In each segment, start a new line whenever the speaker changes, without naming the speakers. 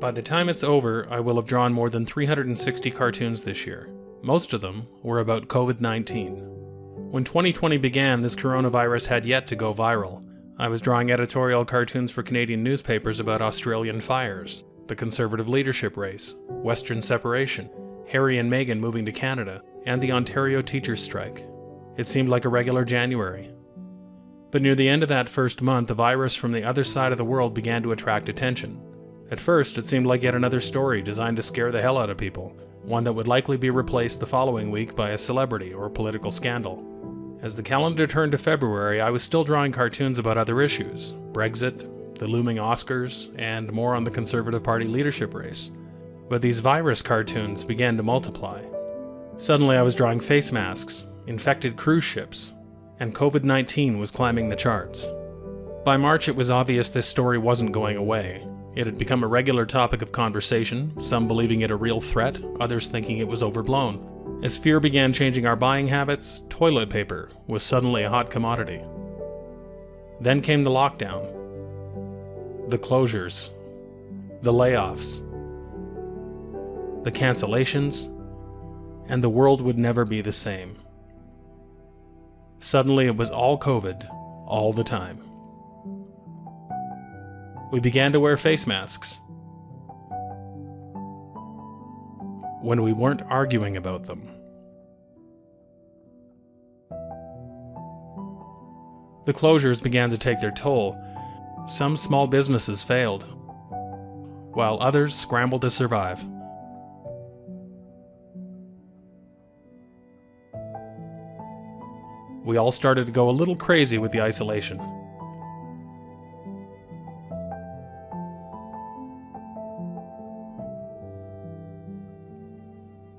By the time it's over, I will have drawn more than 360 cartoons this year. Most of them were about COVID-19. When 2020 began, this coronavirus had yet to go viral. I was drawing editorial cartoons for Canadian newspapers about Australian fires, the Conservative leadership race, Western separation, Harry and Meghan moving to Canada, and the Ontario teachers' strike. It seemed like a regular January. But near the end of that first month, a virus from the other side of the world began to attract attention. At first, it seemed like yet another story designed to scare the hell out of people, one that would likely be replaced the following week by a celebrity or political scandal. As the calendar turned to February, I was still drawing cartoons about other issues, Brexit, the looming Oscars, and more on the Conservative Party leadership race. But these virus cartoons began to multiply. Suddenly I was drawing face masks, infected cruise ships, and COVID-19 was climbing the charts. By March, it was obvious this story wasn't going away. It had become a regular topic of conversation, some believing it a real threat, others thinking it was overblown. As fear began changing our buying habits, toilet paper was suddenly a hot commodity. Then came the lockdown, the closures, the layoffs, the cancellations, and the world would never be the same. Suddenly it was all COVID, all the time. We began to wear face masks when we weren't arguing about them. The closures began to take their toll. Some small businesses failed, while others scrambled to survive. We all started to go a little crazy with the isolation.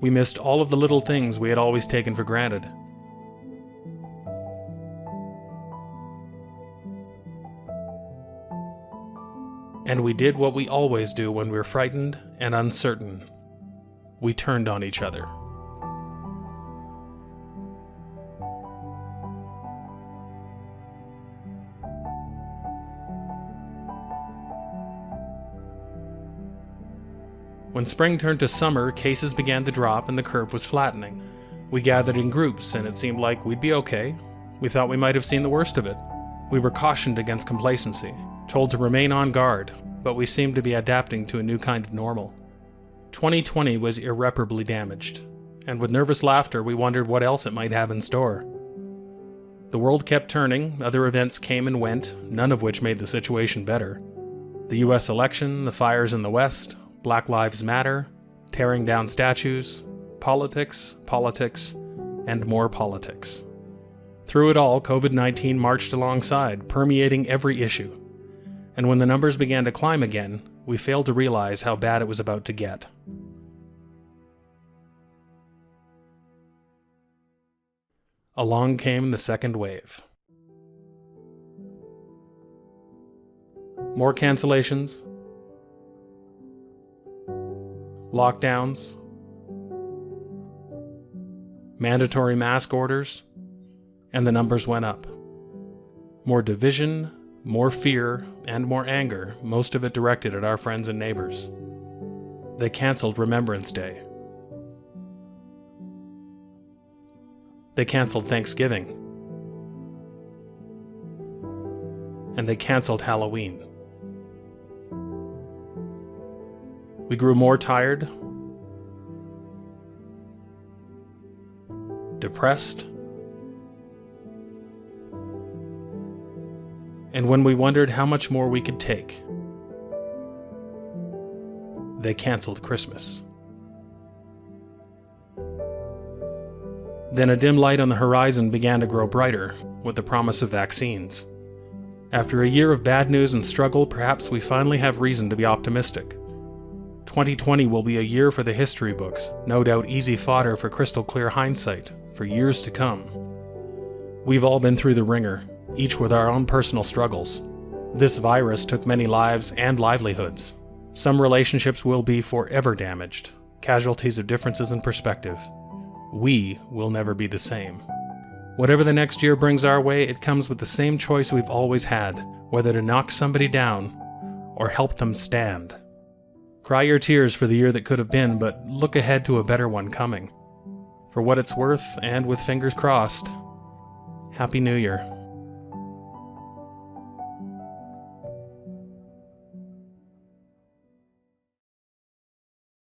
We missed all of the little things we had always taken for granted. And we did what we always do when we're frightened and uncertain. We turned on each other. When spring turned to summer, cases began to drop and the curve was flattening. We gathered in groups and it seemed like we'd be okay. We thought we might have seen the worst of it. We were cautioned against complacency, told to remain on guard, but we seemed to be adapting to a new kind of normal. 2020 was irreparably damaged, and with nervous laughter we wondered what else it might have in store. The world kept turning, other events came and went, none of which made the situation better. The US election, the fires in the West, Black Lives Matter, tearing down statues, politics, and more politics. Through it all, COVID-19 marched alongside, permeating every issue. And when the numbers began to climb again, we failed to realize how bad it was about to get. Along came the second wave. More cancellations, lockdowns, mandatory mask orders, and the numbers went up. More division, more fear, and more anger, most of it directed at our friends and neighbors. They canceled Remembrance Day. They canceled Thanksgiving. And they canceled Halloween. We grew more tired, depressed, and when we wondered how much more we could take, they canceled Christmas. Then a dim light on the horizon began to grow brighter with the promise of vaccines. After a year of bad news and struggle, perhaps we finally have reason to be optimistic. 2020 will be a year for the history books, no doubt easy fodder for crystal clear hindsight for years to come. We've all been through the ringer, each with our own personal struggles. This virus took many lives and livelihoods. Some relationships will be forever damaged, casualties of differences in perspective. We will never be the same. Whatever the next year brings our way, it comes with the same choice we've always had, whether to knock somebody down or help them stand. Cry your tears for the year that could have been, but look ahead to a better one coming. For what it's worth, and with fingers crossed, Happy New Year.